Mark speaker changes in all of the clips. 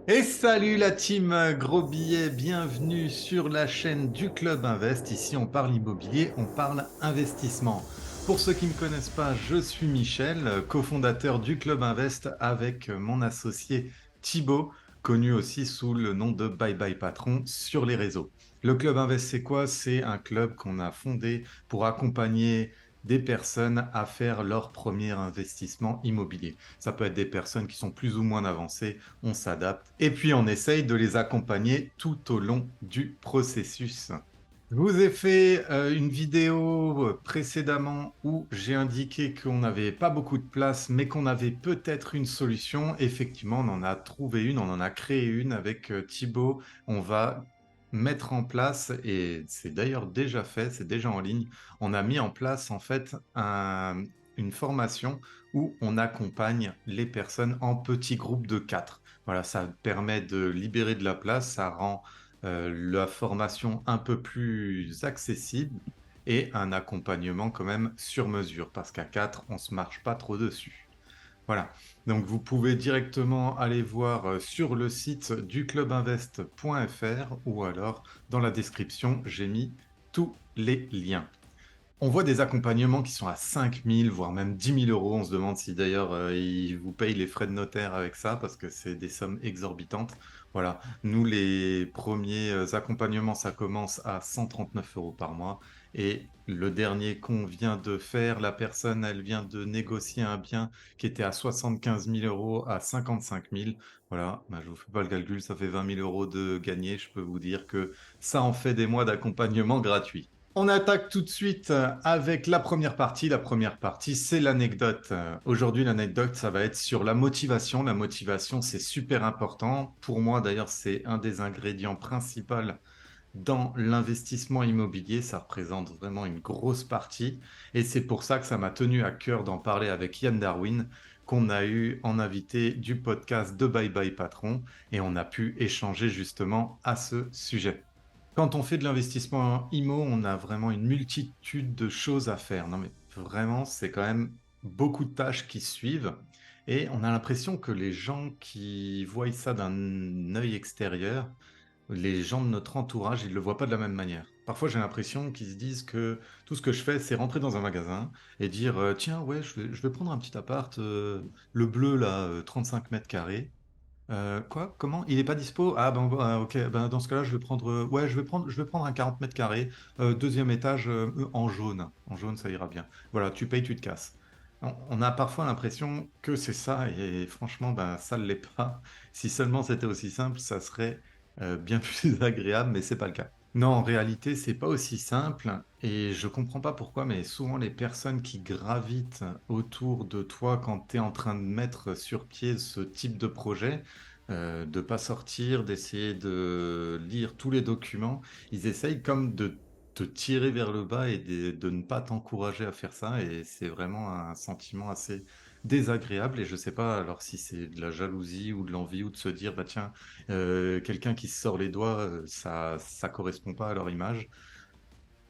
Speaker 1: Et salut la team Gros Billet, bienvenue sur la chaîne du Club Invest. Ici on parle immobilier, on parle investissement. Pour ceux qui ne me connaissent pas, je suis Michel, cofondateur du Club Invest avec mon associé Thibaut, connu aussi sous le nom de Bye Bye Patron sur les réseaux. Le Club Invest, c'est quoi? C'est un club qu'on a fondé pour accompagner des personnes à faire leur premier investissement immobilier. Ça peut être des personnes qui sont plus ou moins avancées, on s'adapte et puis on essaye de les accompagner tout au long du processus. Je vous ai fait une vidéo précédemment où j'ai indiqué qu'on n'avait pas beaucoup de place, mais qu'on avait peut-être une solution. Effectivement, on en a trouvé une, on en a créé une avec Thibaut. On va mettre en place, et c'est d'ailleurs déjà fait, c'est déjà en ligne, on a mis en place en fait une formation où on accompagne les personnes en petits groupes de 4. Voilà, ça permet de libérer de la place, ça rend la formation un peu plus accessible et un accompagnement quand même sur mesure, parce qu'à 4, on ne se marche pas trop dessus. Voilà, donc vous pouvez directement aller voir sur le site du clubinvest.fr ou alors dans la description, j'ai mis tous les liens. On voit des accompagnements qui sont à 5 000, voire même 10 000 euros. On se demande si d'ailleurs ils vous payent les frais de notaire avec ça, parce que c'est des sommes exorbitantes. Voilà, nous, les premiers accompagnements, ça commence à 139 euros par mois. Et le dernier qu'on vient de faire, la personne, elle vient de négocier un bien qui était à 75 000 euros à 55 000. Voilà, bah, je vous fais pas le calcul, ça fait 20 000 euros de gagné. Je peux vous dire que ça en fait des mois d'accompagnement gratuit. On attaque tout de suite avec la première partie. La première partie, c'est l'anecdote. Aujourd'hui, l'anecdote, ça va être sur la motivation. La motivation, c'est super important. Pour moi, d'ailleurs, c'est un des ingrédients principaux dans l'investissement immobilier. Ça représente vraiment une grosse partie. Et c'est pour ça que ça m'a tenu à cœur d'en parler avec Yann Darwin, qu'on a eu en invité du podcast de Bye Bye Patron. Et on a pu échanger justement à ce sujet. Quand on fait de l'investissement IMO, on a vraiment une multitude de choses à faire. Non, mais vraiment, c'est quand même beaucoup de tâches qui suivent. Et on a l'impression que les gens qui voient ça d'un œil extérieur, les gens de notre entourage, ils ne le voient pas de la même manière. Parfois, j'ai l'impression qu'ils se disent que tout ce que je fais, c'est rentrer dans un magasin et dire tiens, ouais, je vais prendre un petit appart, le bleu, là, 35 mètres carrés. Quoi? Comment? Il est pas dispo? Ah ben ok, ben dans ce cas-là, je vais prendre ouais, je vais prendre un 40 mètres carrés, deuxième étage en jaune. En jaune, ça ira bien. Voilà, tu payes, tu te casses. On a parfois l'impression que c'est ça, et franchement, ben ça ne l'est pas. Si seulement c'était aussi simple, ça serait bien plus agréable, mais c'est pas le cas. Non, en réalité, c'est pas aussi simple, et je comprends pas pourquoi, mais souvent les personnes qui gravitent autour de toi quand tu es en train de mettre sur pied ce type de projet, de pas sortir, d'essayer de lire tous les documents, ils essayent comme de te tirer vers le bas et de ne pas t'encourager à faire ça, et c'est vraiment un sentiment assez désagréable. Et je sais pas alors si c'est de la jalousie ou de l'envie ou de se dire bah tiens, quelqu'un qui se sort les doigts, ça correspond pas à leur image.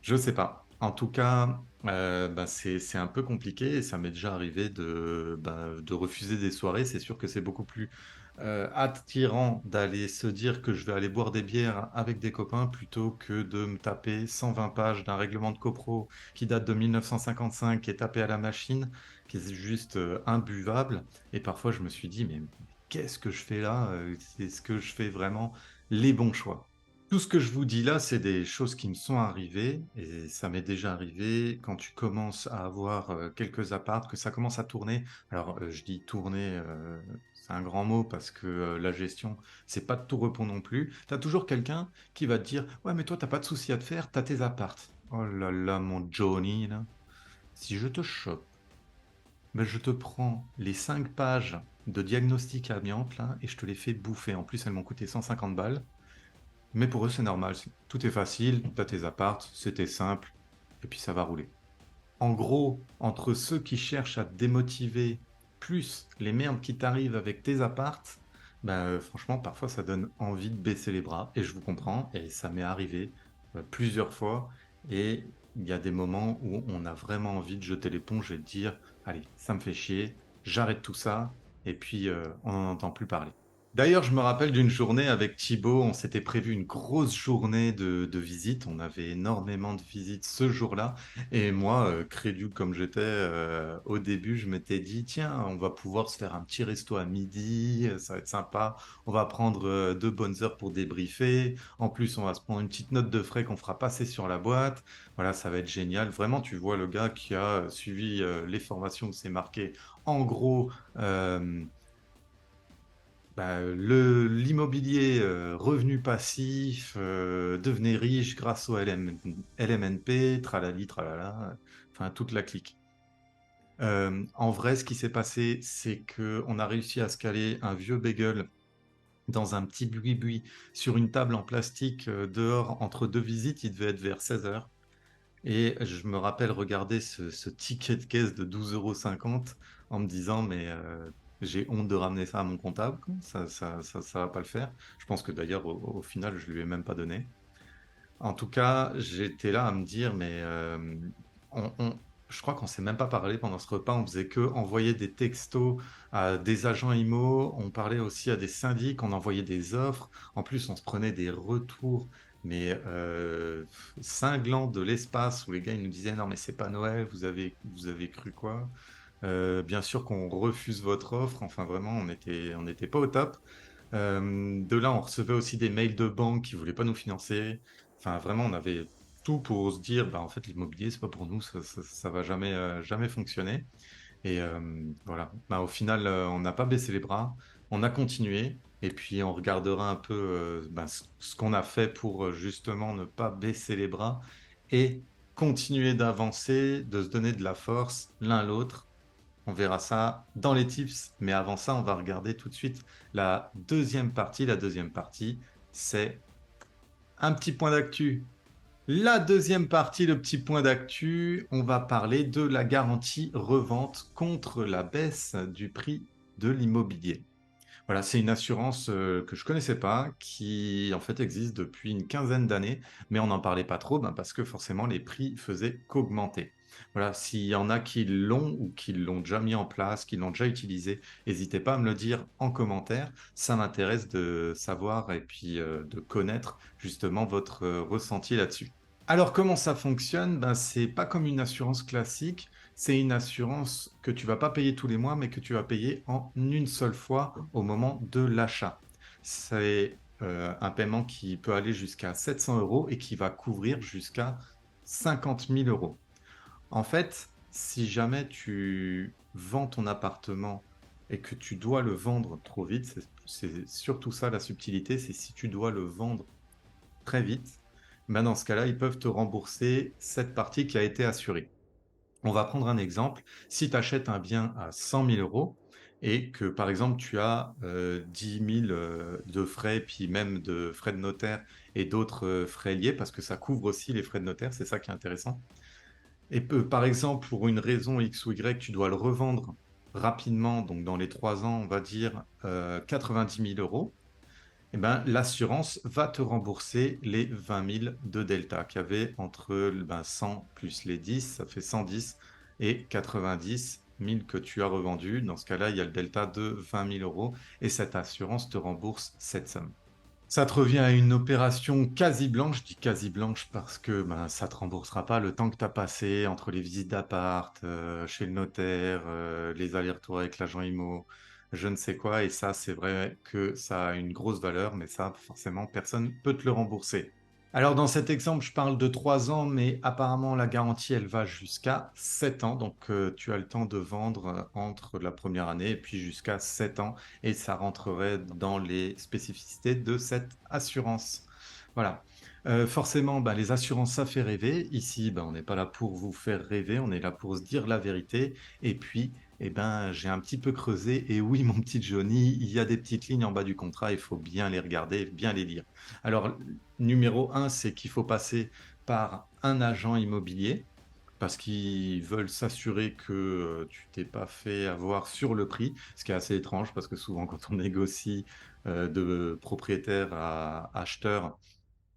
Speaker 1: Je sais pas. En tout cas, bah, c'est un peu compliqué, et ça m'est déjà arrivé de refuser des soirées. C'est sûr que c'est beaucoup plus attirant d'aller se dire que je vais aller boire des bières avec des copains plutôt que de me taper 120 pages d'un règlement de copro qui date de 1955, qui est tapé à la machine, qui est juste imbuvable. Et parfois, je me suis dit, mais qu'est-ce que je fais là? Est-ce que je fais vraiment les bons choix? Tout ce que je vous dis là, c'est des choses qui me sont arrivées, et ça m'est déjà arrivé quand tu commences à avoir quelques apparts, que ça commence à tourner. Alors, je dis tourner, c'est un grand mot parce que la gestion, c'est pas de tout repos non plus. Tu as toujours quelqu'un qui va te dire, ouais, mais toi, t'as pas de souci à te faire, t'as tes apparts. Oh là là, mon Johnny, là. Si je te chope, ben, je te prends les 5 pages de diagnostic amiante, là, et je te les fais bouffer. En plus, elles m'ont coûté 150 balles. Mais pour eux, c'est normal. Tout est facile, t'as tes apparts, c'était simple, et puis ça va rouler. En gros, entre ceux qui cherchent à te démotiver, plus les merdes qui t'arrivent avec tes apparts, bah, franchement, parfois ça donne envie de baisser les bras. Et je vous comprends, et ça m'est arrivé plusieurs fois. Et il y a des moments où on a vraiment envie de jeter l'éponge et de dire, allez, ça me fait chier, j'arrête tout ça, et puis on n'en entend plus parler. D'ailleurs, je me rappelle d'une journée avec Thibaut, on s'était prévu une grosse journée de visites. On avait énormément de visites ce jour-là. Et moi, crédule comme j'étais, au début, je m'étais dit, tiens, on va pouvoir se faire un petit resto à midi, ça va être sympa. On va prendre 2 bonnes heures pour débriefer. En plus, on va se prendre une petite note de frais qu'on fera passer sur la boîte. Voilà, ça va être génial. Vraiment, tu vois le gars qui a suivi les formations où c'est marqué, en gros, euh, l'immobilier, revenu passif, devenez riche grâce au LMNP, tralali, tralala, enfin toute la clique. En vrai, ce qui s'est passé, c'est que on a réussi à se caler un vieux bagel dans un petit buis-buis sur une table en plastique dehors entre deux visites. Il devait être vers 16 heures. Et je me rappelle regarder ce ticket de caisse de 12,50 € en me disant, mais j'ai honte de ramener ça à mon comptable, quoi. Ça va pas le faire. Je pense que d'ailleurs, au final, je lui ai même pas donné. En tout cas, j'étais là à me dire, mais on, on- je crois qu'on s'est même pas parlé pendant ce repas. On faisait que envoyer des textos à des agents IMO. On parlait aussi à des syndics. On envoyait des offres. En plus, on se prenait des retours, mais cinglants de l'espace où les gars ils nous disaient, non, mais c'est pas Noël. Vous avez cru quoi? Bien sûr qu'on refuse votre offre. Enfin, vraiment, on n'était pas au top. De là, on recevait aussi des mails de banques qui voulaient pas nous financer. Enfin, vraiment, on avait tout pour se dire, bah, en fait, l'immobilier, c'est pas pour nous, ça va jamais, jamais fonctionner. Et voilà. Bah, au final, on n'a pas baissé les bras, on a continué. Et puis, on regardera un peu ce qu'on a fait pour justement ne pas baisser les bras et continuer d'avancer, de se donner de la force l'un l'autre. On verra ça dans les tips, mais avant ça, on va regarder tout de suite la deuxième partie. La deuxième partie, c'est un petit point d'actu. La deuxième partie, le petit point d'actu, on va parler de la garantie revente contre la baisse du prix de l'immobilier. Voilà, c'est une assurance que je connaissais pas, qui en fait existe depuis une quinzaine d'années, mais on n'en parlait pas trop parce que forcément les prix faisaient qu'augmenter. Voilà, s'il y en a qui l'ont ou qui l'ont déjà mis en place, qui l'ont déjà utilisé, n'hésitez pas à me le dire en commentaire. Ça m'intéresse de savoir et puis de connaître justement votre ressenti là-dessus. Alors, comment ça fonctionne? C'est pas comme une assurance classique. C'est une assurance que tu vas pas payer tous les mois, mais que tu vas payer en une seule fois au moment de l'achat. C'est un paiement qui peut aller jusqu'à 700 € et qui va couvrir jusqu'à 50 000 euros. En fait, si jamais tu vends ton appartement et que tu dois le vendre trop vite, c'est surtout ça la subtilité, c'est si tu dois le vendre très vite, dans ce cas-là, ils peuvent te rembourser cette partie qui a été assurée. On va prendre un exemple. Si tu achètes un bien à 100 000 euros et que, par exemple, tu as 10 000 de frais, puis même de frais de notaire et d'autres frais liés, parce que ça couvre aussi les frais de notaire, c'est ça qui est intéressant. Et par exemple, pour une raison X ou Y, tu dois le revendre rapidement, donc dans les 3 ans, on va dire 90 000 euros. Eh ben, l'assurance va te rembourser les 20 000 de delta qu'il y avait entre 100 plus les 10, ça fait 110 et 90 000 que tu as revendu. Dans ce cas-là, il y a le delta de 20 000 euros et cette assurance te rembourse cette somme. Ça te revient à une opération quasi blanche. Je dis quasi blanche parce que ça ne te remboursera pas le temps que tu as passé entre les visites d'appart, chez le notaire, les allers-retours avec l'agent IMO, je ne sais quoi. Et ça, c'est vrai que ça a une grosse valeur, mais ça, forcément, personne ne peut te le rembourser. Alors, dans cet exemple, je parle de 3 ans, mais apparemment, la garantie, elle va jusqu'à 7 ans. Donc, tu as le temps de vendre entre la première année et puis jusqu'à 7 ans. Et ça rentrerait dans les spécificités de cette assurance. Voilà. Forcément, les assurances, ça fait rêver. Ici, on n'est pas là pour vous faire rêver, on est là pour se dire la vérité. Et puis, j'ai un petit peu creusé. Et oui, mon petit Johnny, il y a des petites lignes en bas du contrat, il faut bien les regarder, bien les lire. Alors, numéro un, c'est qu'il faut passer par un agent immobilier parce qu'ils veulent s'assurer que tu t'es pas fait avoir sur le prix, ce qui est assez étrange parce que souvent quand on négocie de propriétaire à acheteur,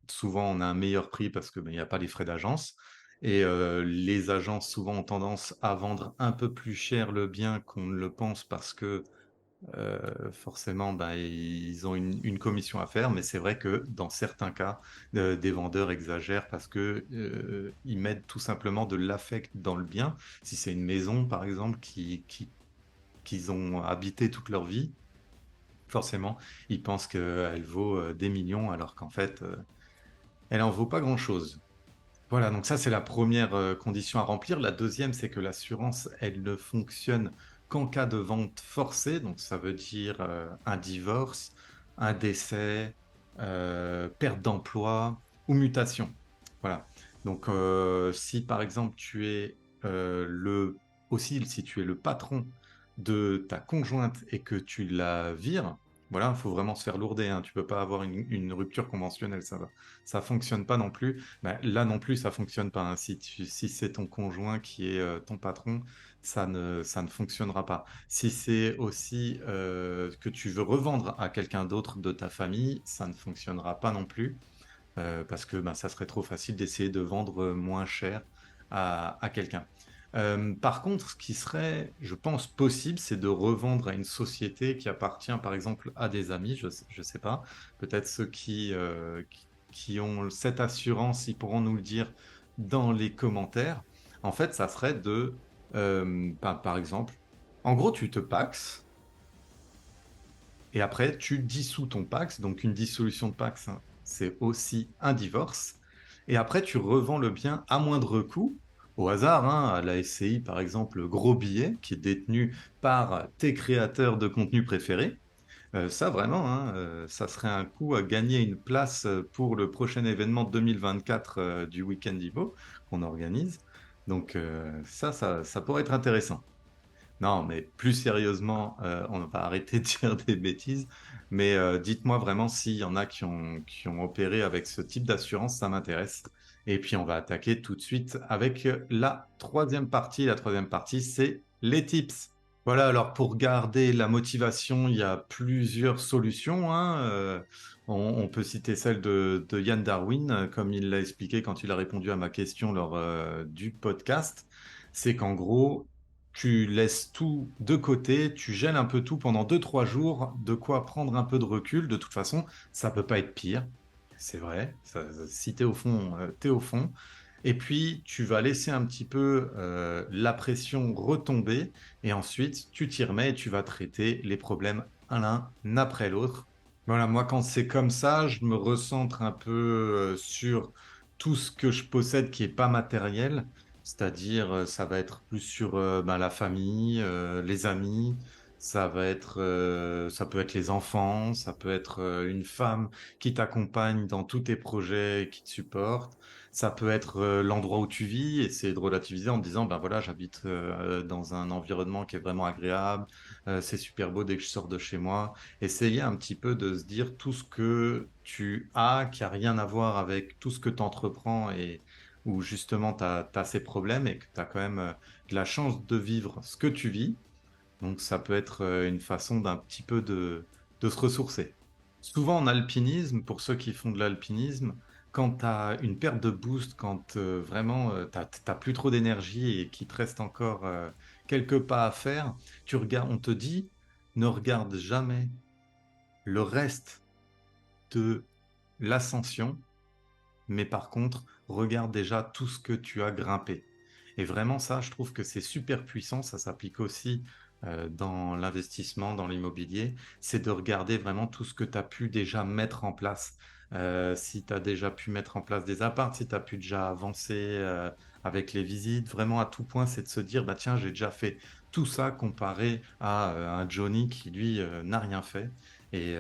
Speaker 1: souvent on a un meilleur prix parce que il n'y a pas les frais d'agence. Et les agences souvent ont tendance à vendre un peu plus cher le bien qu'on ne le pense parce que forcément, ben, ils ont une commission à faire, mais c'est vrai que dans certains cas, des vendeurs exagèrent parce que ils mettent tout simplement de l'affect dans le bien. Si c'est une maison, par exemple, qu'ils ont habité toute leur vie, forcément, ils pensent qu'elle vaut des millions, alors qu'en fait, elle en vaut pas grand-chose. Voilà, donc ça, c'est la première condition à remplir. La deuxième, c'est que l'assurance, elle ne fonctionne qu'en cas de vente forcée. Donc, ça veut dire un divorce, un décès, perte d'emploi ou mutation. Voilà. Donc, si par exemple, tu es aussi, si tu es le patron de ta conjointe et que tu la vires, voilà, il faut vraiment se faire lourder, hein. Tu peux pas avoir une rupture conventionnelle, ça fonctionne pas non plus. Ben, là non plus, ça fonctionne pas, hein. Si c'est ton conjoint qui est ton patron, ça ne fonctionnera pas. Si c'est aussi que tu veux revendre à quelqu'un d'autre de ta famille, ça ne fonctionnera pas non plus, parce que ben, ça serait trop facile d'essayer de vendre moins cher à quelqu'un. Par contre, ce qui serait, je pense, possible, c'est de revendre à une société qui appartient, par exemple, à des amis, je ne sais pas, peut-être ceux qui ont cette assurance, ils pourront nous le dire dans les commentaires. En fait, ça serait par exemple, en gros, tu te paxes, et après, tu dissous ton Pax. Donc, une dissolution de Pax, hein, c'est aussi un divorce. Et après, tu revends le bien à moindre coût, au hasard, hein, à la SCI, par exemple, Gros Billet, qui est détenu par tes créateurs de contenu préférés. Ça, vraiment, hein, ça serait un coup à gagner une place pour le prochain événement 2024 du Week-end Ivo qu'on organise. Donc, ça pourrait être intéressant. Non, mais plus sérieusement, on va arrêter de dire des bêtises. Mais dites-moi vraiment s'il y en a qui ont opéré avec ce type d'assurance, ça m'intéresse. Et puis on va attaquer tout de suite avec la troisième partie. La troisième partie, c'est les tips. Voilà, alors pour garder la motivation, il y a plusieurs solutions, hein. On peut citer celle de Yann Darwin, comme il l'a expliqué quand il a répondu à ma question lors du podcast. C'est qu'en gros, tu laisses tout de côté, tu gèles un peu tout pendant 2, 3 jours, de quoi prendre un peu de recul. De toute façon, ça peut pas être pire. C'est vrai. Si tu es au fond, tu es au fond. Et puis, tu vas laisser un petit peu la pression retomber. Et ensuite, tu t'y remets et tu vas traiter les problèmes l'un après l'autre. Voilà, moi, quand c'est comme ça, je me recentre un peu sur tout ce que je possède qui n'est pas matériel. C'est-à-dire, ça va être plus sur ben, la famille, les amis, ça peut être les enfants, ça peut être une femme qui t'accompagne dans tous tes projets, et qui te supporte. Ça peut être l'endroit où tu vis, essayer de relativiser en te disant, ben voilà, j'habite dans un environnement qui est vraiment agréable, c'est super beau dès que je sors de chez moi. Essayer un petit peu de se dire tout ce que tu as qui a rien à voir avec tout ce que tu entreprends et où justement tu as ces problèmes et que tu as quand même de la chance de vivre ce que tu vis. Donc ça peut être une façon d'un petit peu de se ressourcer. Souvent en alpinisme, pour ceux qui font de l'alpinisme, quand tu as une perte de boost, quand vraiment t'as plus trop d'énergie et qu'il te reste encore quelques pas à faire, on te dit, ne regarde jamais le reste de l'ascension, mais par contre, regarde déjà tout ce que tu as grimpé. Et vraiment, ça, je trouve que c'est super puissant. Ça s'applique aussi dans l'investissement, dans l'immobilier. C'est de regarder vraiment tout ce que tu as pu déjà mettre en place. Si tu as déjà pu mettre en place des apparts, si tu as pu déjà avancer avec les visites, vraiment à tout point, c'est de se dire, bah tiens, j'ai déjà fait tout ça comparé à un Johnny qui, lui, n'a rien fait. Et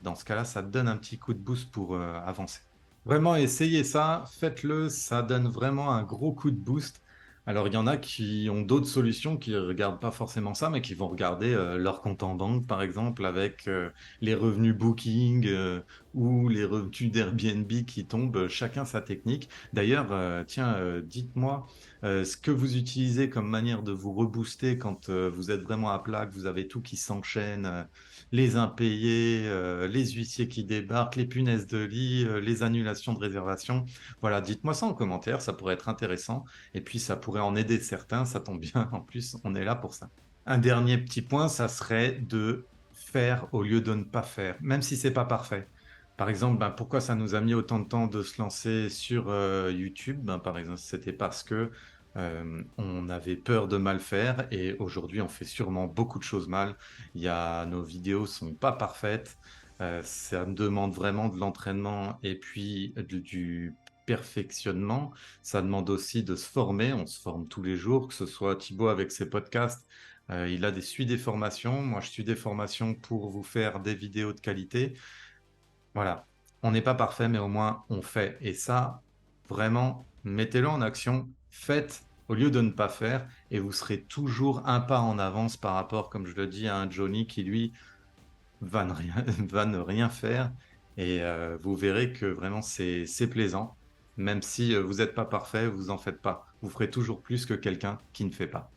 Speaker 1: dans ce cas-là, ça te donne un petit coup de boost pour avancer. Vraiment, essayez ça, faites-le, ça donne vraiment un gros coup de boost. Alors, il y en a qui ont d'autres solutions qui ne regardent pas forcément ça, mais qui vont regarder leur compte en banque, par exemple, avec les revenus Booking ou les revenus d'Airbnb qui tombent, chacun sa technique. D'ailleurs, tiens, dites-moi ce que vous utilisez comme manière de vous rebooster quand vous êtes vraiment à plat, que vous avez tout qui s'enchaîne, les impayés, les huissiers qui débarquent, les punaises de lit, les annulations de réservation. Voilà, dites-moi ça en commentaire, ça pourrait être intéressant. Et puis, ça pourrait en aider certains, ça tombe bien. En plus, on est là pour ça. Un dernier petit point, ça serait de faire au lieu de ne pas faire, même si c'est pas parfait. Par exemple, ben, pourquoi ça nous a mis autant de temps de se lancer sur YouTube? Ben, par exemple, c'était parce que on avait peur de mal faire et aujourd'hui, on fait sûrement beaucoup de choses mal. Nos vidéos sont pas parfaites. Ça demande vraiment de l'entraînement et puis du perfectionnement. Ça demande aussi de se former. On se forme tous les jours, que ce soit Thibaut avec ses podcasts. Suit des formations. Moi, je suis des formations pour vous faire des vidéos de qualité. Voilà. On n'est pas parfait, mais au moins on fait. Et ça, vraiment, mettez-le en action. Faites au lieu de ne pas faire et vous serez toujours un pas en avance par rapport, comme je le dis, à un Johnny qui, lui, va ne rien, va ne rien faire. Et vous verrez que vraiment c'est plaisant. Même si vous n'êtes pas parfait, vous en faites pas. Vous ferez toujours plus que quelqu'un qui ne fait pas.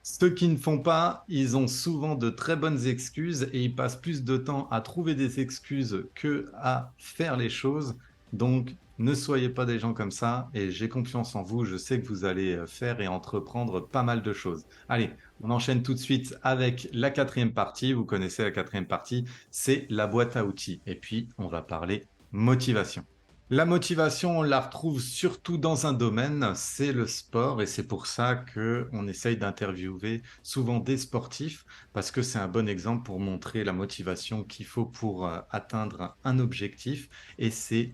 Speaker 1: Ceux qui ne font pas, ils ont souvent de très bonnes excuses et ils passent plus de temps à trouver des excuses que à faire les choses. Donc, ne soyez pas des gens comme ça et j'ai confiance en vous. Je sais que vous allez faire et entreprendre pas mal de choses. Allez, on enchaîne tout de suite avec la quatrième partie. Vous connaissez la quatrième partie, c'est la boîte à outils. Et puis, on va parler motivation. La motivation, on la retrouve surtout dans un domaine, c'est le sport, et c'est pour ça que on essaye d'interviewer souvent des sportifs, parce que c'est un bon exemple pour montrer la motivation qu'il faut pour atteindre un objectif, et c'est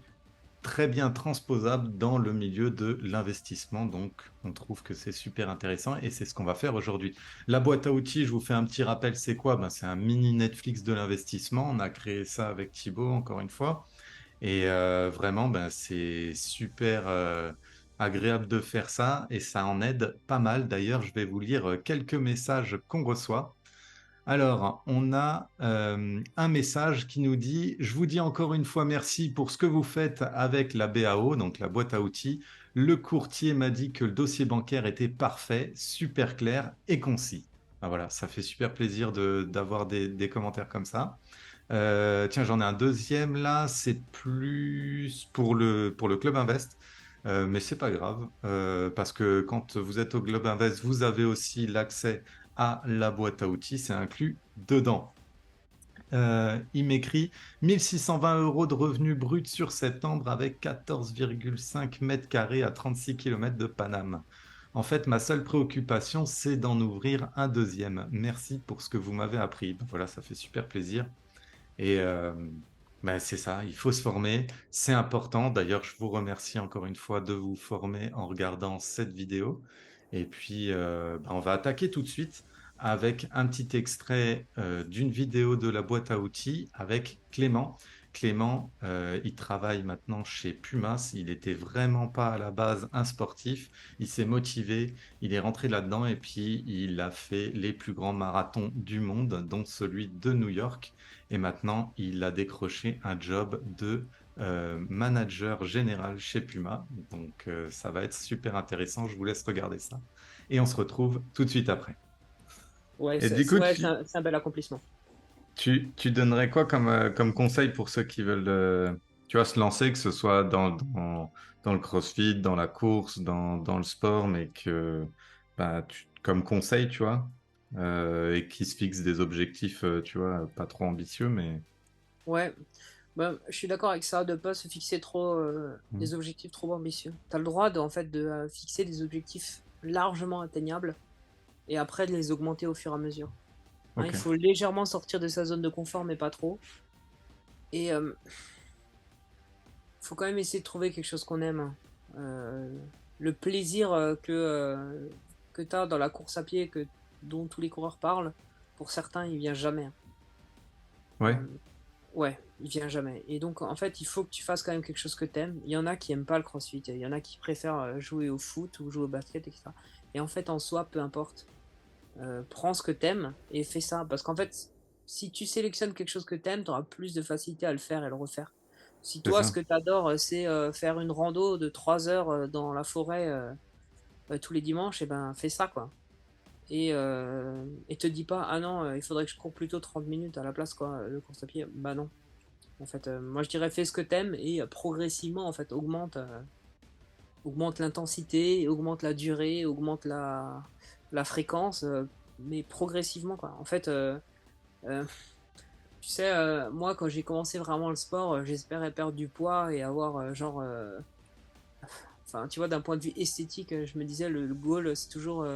Speaker 1: très bien transposable dans le milieu de l'investissement, donc on trouve que c'est super intéressant, et c'est ce qu'on va faire aujourd'hui. La boîte à outils, je vous fais un petit rappel, c'est quoi? Ben, c'est un mini Netflix de l'investissement, on a créé ça avec Thibaut, encore une fois. Et vraiment, ben, c'est super agréable de faire ça et ça en aide pas mal. D'ailleurs, je vais vous lire quelques messages qu'on reçoit. Alors, on a un message qui nous dit: Je vous dis encore une fois merci pour ce que vous faites avec la BAO, donc la boîte à outils. Le courtier m'a dit que le dossier bancaire était parfait, super clair et concis. Ah, voilà, ça fait super plaisir d'avoir des commentaires comme ça. Tiens, j'en ai un deuxième là, c'est plus pour le Club Invest. Mais c'est pas grave, parce que quand vous êtes au Club Invest, vous avez aussi l'accès à la boîte à outils, c'est inclus dedans. Il m'écrit 1620 € de revenus bruts sur septembre avec 14,5 mètres carrés à 36 km de Paname. En fait, ma seule préoccupation, c'est d'en ouvrir un deuxième. Merci pour ce que vous m'avez appris. Ben voilà, ça fait super plaisir. Et ben, c'est ça, il faut se former, c'est important. D'ailleurs, je vous remercie encore une fois de vous former en regardant cette vidéo. Et puis, ben, on va attaquer tout de suite avec un petit extrait d'une vidéo de la boîte à outils avec Clément. Clément, il travaille maintenant chez Pumas. Il n'était vraiment pas à la base un sportif. Il s'est motivé, il est rentré là-dedans et puis il a fait les plus grands marathons du monde, dont celui de New York. Et maintenant, il a décroché un job de manager général chez Puma. Donc, ça va être super intéressant. Je vous laisse regarder ça. Et on se retrouve tout de suite après.
Speaker 2: Ouais,
Speaker 1: Et du coup,
Speaker 2: c'est un bel accomplissement.
Speaker 1: tu donnerais quoi comme conseil pour ceux qui veulent tu vois, se lancer, que ce soit dans le CrossFit, dans la course, dans le sport, mais que, bah, comme conseil, tu vois, et qui se fixent des objectifs, tu vois, pas trop ambitieux, mais...
Speaker 2: Ouais, bah, je suis d'accord avec ça, de pas se fixer trop
Speaker 1: Hmm.
Speaker 2: des objectifs trop ambitieux. Tu as le droit de, en fait, de fixer des objectifs largement atteignables et après de les augmenter au fur et à mesure. Hein, il
Speaker 1: Ok.
Speaker 2: faut légèrement sortir de sa zone de confort, mais pas trop. Et faut quand même essayer de trouver quelque chose qu'on aime. Euh, le plaisir que tu as dans la course à pied, dont tous les coureurs parlent, pour certains, il vient jamais.
Speaker 1: Ouais.
Speaker 2: Euh, Ouais, il vient jamais. Et donc, en fait, il faut que tu fasses quand même quelque chose que t'aimes. Il y en a qui aiment pas le crossfit. Il y en a qui préfèrent jouer au foot ou jouer au basket, etc. Et en fait, en soi, peu importe. Prends ce que t'aimes et fais ça. Parce qu'en fait, si tu sélectionnes quelque chose que t'aimes, t'auras plus de facilité à le faire et le refaire. Si
Speaker 1: C'est
Speaker 2: toi, ce
Speaker 1: ça.
Speaker 2: que t'adores, c'est faire une rando de 3 heures dans la forêt tous les dimanches, et ben, fais ça, quoi. Et te dis pas, ah non, il faudrait que je cours plutôt 30 minutes à la place, quoi, le course à pied. Bah non. En fait, moi je dirais fais ce que t'aimes et progressivement en fait augmente l'intensité, augmente la durée, augmente la fréquence, mais progressivement quoi. En fait, euh, Tu sais, moi, quand j'ai commencé vraiment le sport, j'espérais perdre du poids et avoir enfin, tu vois, d'un point de vue esthétique, je me disais, le goal, c'est toujours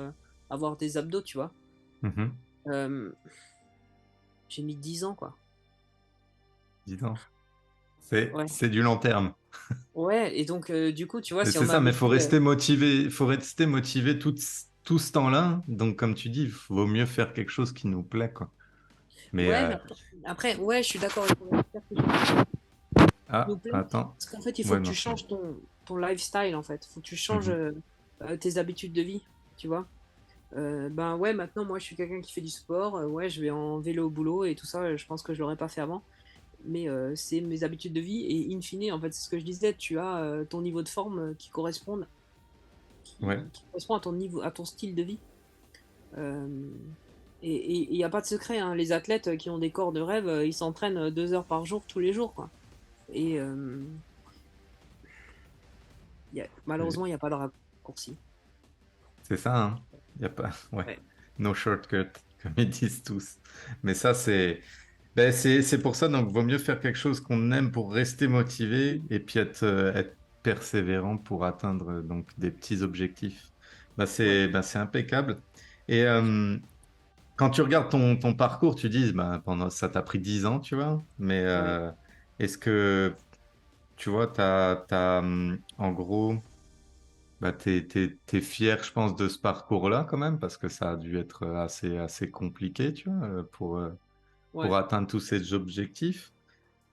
Speaker 2: avoir des abdos, tu vois.
Speaker 1: Mhm.
Speaker 2: Euh, j'ai mis 10 ans, quoi.
Speaker 1: Dis donc. C'est
Speaker 2: Ouais.
Speaker 1: c'est du long terme.
Speaker 2: Ouais, et donc, du coup, tu vois,
Speaker 1: Et
Speaker 2: si on
Speaker 1: c'est ça, mais
Speaker 2: m'avait
Speaker 1: faut
Speaker 2: dit.
Speaker 1: rester motivé, faut rester motivé tout ce temps-là. Donc, comme tu dis, il vaut mieux faire quelque chose qui nous plaît, quoi. Mais
Speaker 2: Ouais, mais après, ouais, je suis d'accord. Il faudrait faire quelque chose qui nous
Speaker 1: ah,
Speaker 2: plaît.
Speaker 1: attends,
Speaker 2: Parce qu'en fait, il faut
Speaker 1: ouais,
Speaker 2: que tu
Speaker 1: maintenant.
Speaker 2: changes ton lifestyle, en fait. Il faut que tu changes
Speaker 1: Mhm.
Speaker 2: tes habitudes de vie, tu vois. Ben ouais, maintenant, moi, je suis quelqu'un qui fait du sport. Ouais, je vais en vélo au boulot et tout ça. Je pense que je l'aurais pas fait avant. Mais c'est mes habitudes de vie. Et in fine, en fait, c'est ce que je disais. Tu as ton niveau de forme qui correspond,
Speaker 1: Ouais,
Speaker 2: qui correspond à ton niveau, à ton style de vie. Euh, et il n'y a pas de secret, hein. Les athlètes qui ont des corps de rêve, ils s'entraînent 2 heures par jour, tous les jours, quoi. Et
Speaker 1: Et
Speaker 2: malheureusement, il n'y a pas de raccourci.
Speaker 1: c'est ça, hein. Il y a pas, ouais,
Speaker 2: Ouais.
Speaker 1: no shortcut, comme ils disent tous. Mais ça, c'est pour ça, donc, vaut mieux faire quelque chose qu'on aime pour rester motivé et puis être persévérant pour atteindre donc des petits objectifs.
Speaker 2: Ouais.
Speaker 1: C'est impeccable. Et quand tu regardes ton parcours, tu dis, bah, pendant, ça t'a pris 10 ans, tu vois, mais
Speaker 2: Ouais.
Speaker 1: est-ce que, tu vois, en gros, bah, t'es fier, je pense, de ce parcours-là quand même, parce que ça a dû être assez compliqué, tu vois, pour
Speaker 2: Ouais.
Speaker 1: atteindre tous ces objectifs.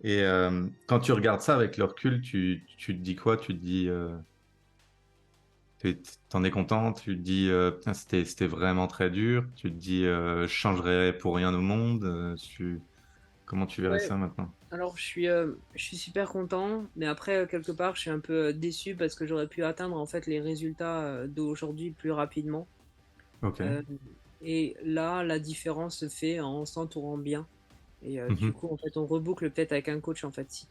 Speaker 1: Et quand tu regardes ça avec le recul, tu te dis quoi? Tu te dis, t'en es content? Tu te dis, putain, c'était vraiment très dur. Tu te dis, je changerais pour rien au monde. Comment tu verrais
Speaker 2: Ouais.
Speaker 1: ça maintenant?
Speaker 2: Alors, je suis super content, mais après, quelque part, je suis un peu déçu parce que j'aurais pu atteindre en fait les résultats d'aujourd'hui plus rapidement.
Speaker 1: Ok.
Speaker 2: Euh, et là, la différence se fait en s'entourant bien. Et du
Speaker 1: Mhm.
Speaker 2: coup, en fait, on reboucle peut-être avec un coach. En fait, si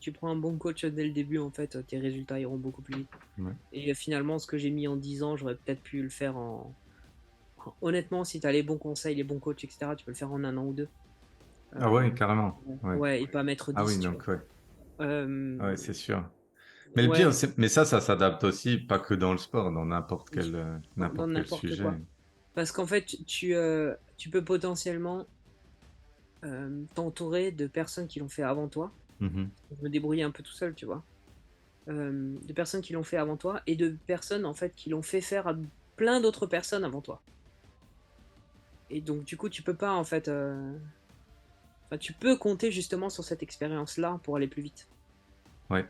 Speaker 2: tu prends un bon coach dès le début, en fait, tes résultats iront beaucoup plus vite.
Speaker 1: Ouais.
Speaker 2: Et finalement, ce que j'ai mis en 10 ans, j'aurais peut-être pu le faire honnêtement, si tu as les bons conseils, les bons coachs, etc., tu peux le faire en un an ou deux.
Speaker 1: Ah
Speaker 2: Euh,
Speaker 1: ouais, carrément. Ouais.
Speaker 2: ouais, et pas mettre
Speaker 1: Ah oui,
Speaker 2: 10, tu vois.
Speaker 1: donc ouais. Ah ouais,
Speaker 2: Euh,
Speaker 1: c'est sûr. Mais le pire,
Speaker 2: ouais,
Speaker 1: mais ça s'adapte aussi, pas que dans le sport, dans
Speaker 2: dans
Speaker 1: n'importe quel
Speaker 2: n'importe
Speaker 1: sujet.
Speaker 2: quoi. Parce qu'en fait, tu peux potentiellement t'entourer de personnes qui l'ont fait avant toi.
Speaker 1: Mhm.
Speaker 2: Je me débrouiller un peu tout seul, tu vois. De personnes qui l'ont fait avant toi et de personnes en fait qui l'ont fait faire à plein d'autres personnes avant toi. Et donc du coup, tu peux pas en fait, enfin, tu peux compter justement sur cette expérience-là pour aller plus vite.
Speaker 1: Ouais.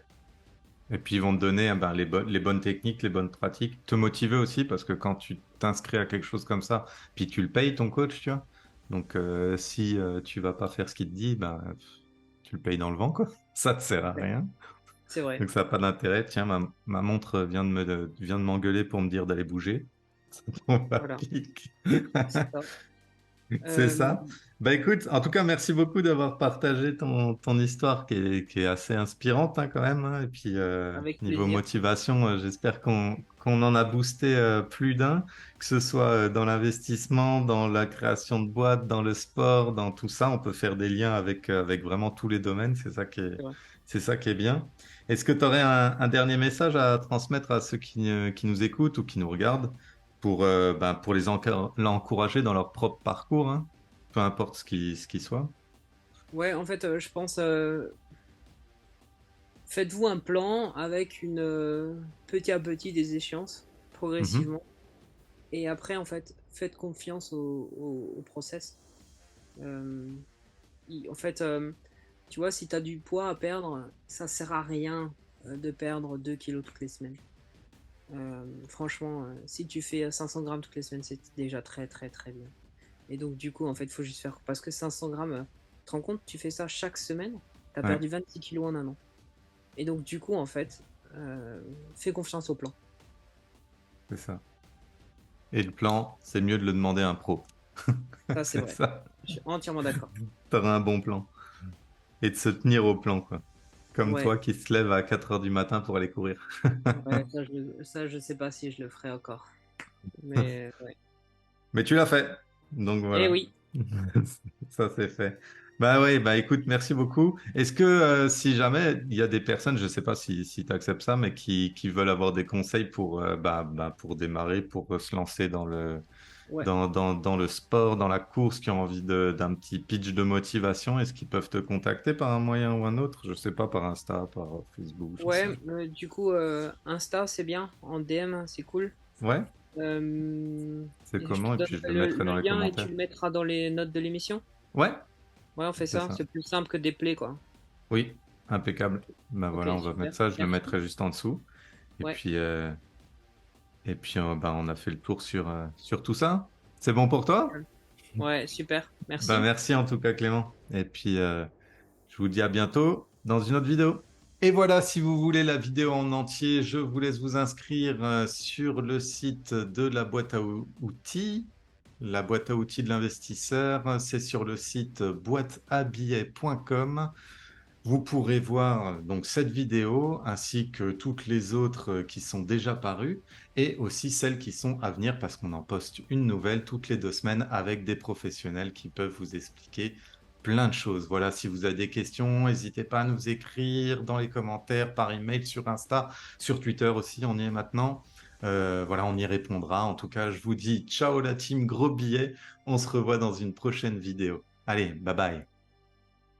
Speaker 1: Et puis ils vont te donner ben, les bonnes techniques, les bonnes pratiques, te motiver aussi parce que quand tu t'inscris à quelque chose comme ça, puis tu le payes ton coach, tu vois. Donc si tu vas pas faire ce qu'il te dit, ben tu le payes dans le vent quoi. Ça te sert à
Speaker 2: Ouais,
Speaker 1: rien.
Speaker 2: c'est vrai.
Speaker 1: Donc ça n'a pas d'intérêt. Tiens, ma montre vient de m'engueuler pour me dire d'aller bouger. Ça tombe à
Speaker 2: Voilà,
Speaker 1: pic.
Speaker 2: c'est ça.
Speaker 1: C'est
Speaker 2: Euh,
Speaker 1: ça. Bah écoute, en tout cas, merci beaucoup d'avoir partagé ton histoire qui est assez inspirante hein, quand même, hein. Et puis
Speaker 2: avec
Speaker 1: niveau
Speaker 2: plaisir.
Speaker 1: motivation, j'espère qu'on en a boosté plus d'un, que ce soit dans l'investissement, dans la création de boîtes, dans le sport, dans tout ça. On peut faire des liens avec vraiment tous les domaines.
Speaker 2: C'est vrai.
Speaker 1: C'est ça qui est bien. Est-ce que tu aurais un dernier message à transmettre à ceux qui nous écoutent ou qui nous regardent? Pour l'encourager dans leur propre parcours, hein, peu importe ce qui soit.
Speaker 2: Ouais, en fait, je pense, faites-vous un plan avec une petit à petit des échéances,
Speaker 1: Mhm.
Speaker 2: progressivement. Et après, en fait, faites confiance au process. Euh, en fait, tu vois, si tu as du poids à perdre, ça sert à rien de perdre 2 kilos toutes les semaines. Franchement, si tu fais 500 grammes toutes les semaines, c'est déjà très très très bien. Et donc, du coup, en fait, il faut juste faire. Parce que 500 grammes, tu te rends compte, tu fais ça chaque semaine, tu as
Speaker 1: Ouais,
Speaker 2: perdu 26 kilos en un an. Et donc, du coup, en fait, fais confiance au plan.
Speaker 1: c'est ça. Et le plan, c'est mieux de le demander à un pro.
Speaker 2: Ça, c'est
Speaker 1: C'est
Speaker 2: vrai.
Speaker 1: ça.
Speaker 2: Je suis entièrement d'accord.
Speaker 1: T'auras un bon plan. Et de se tenir au plan, quoi. Comme
Speaker 2: Ouais,
Speaker 1: toi qui se lève à 4 heures du matin pour aller courir.
Speaker 2: ouais, ça, je sais pas si je le ferai encore. Mais ouais.
Speaker 1: Mais tu l'as fait. Donc
Speaker 2: Eh
Speaker 1: voilà.
Speaker 2: oui,
Speaker 1: Ça, c'est fait. Bah oui, bah écoute, merci beaucoup. Est-ce que si jamais il y a des personnes, je ne sais pas si tu acceptes ça, mais qui veulent avoir des conseils pour, pour démarrer, pour se lancer
Speaker 2: Ouais.
Speaker 1: dans le sport, dans la course, qui ont envie d'un petit pitch de motivation, est-ce qu'ils peuvent te contacter par un moyen ou un autre? Je ne sais pas, par Insta, par Facebook, je sais.
Speaker 2: Ouais, du coup, Insta, c'est bien. En DM, c'est cool.
Speaker 1: Ouais, c'est
Speaker 2: Et je te
Speaker 1: comment? Et puis je
Speaker 2: donnerai
Speaker 1: le mettrai
Speaker 2: le
Speaker 1: dans les
Speaker 2: lien et tu
Speaker 1: commentaires.
Speaker 2: le mettras dans les notes de l'émission.
Speaker 1: Ouais,
Speaker 2: Ouais, on fait
Speaker 1: c'est
Speaker 2: ça.
Speaker 1: ça.
Speaker 2: C'est plus simple que des plays, quoi.
Speaker 1: Oui, impeccable. Ben
Speaker 2: Ok,
Speaker 1: voilà, on va mettre
Speaker 2: super.
Speaker 1: ça, je le
Speaker 2: Merci.
Speaker 1: mettrai juste en dessous. Et
Speaker 2: Ouais.
Speaker 1: puis, on a fait le tour sur tout ça. C'est bon pour toi?
Speaker 2: Ouais, super.
Speaker 1: Ben
Speaker 2: Merci.
Speaker 1: merci en tout cas, Clément. Et puis, je vous dis à bientôt dans une autre vidéo. Et voilà, si vous voulez la vidéo en entier, je vous laisse vous inscrire sur le site de la boîte à outils. La boîte à outils de l'investisseur, c'est sur le site boîteabillets.com. Vous pourrez voir donc cette vidéo ainsi que toutes les autres qui sont déjà parues et aussi celles qui sont à venir parce qu'on en poste une nouvelle toutes les 2 semaines avec des professionnels qui peuvent vous expliquer plein de choses. Voilà, si vous avez des questions, n'hésitez pas à nous écrire dans les commentaires, par email, sur Insta, sur Twitter aussi, on y est maintenant. Voilà, on y répondra. En tout cas, je vous dis ciao la team, gros billets. On se revoit dans une prochaine vidéo. Allez, bye bye.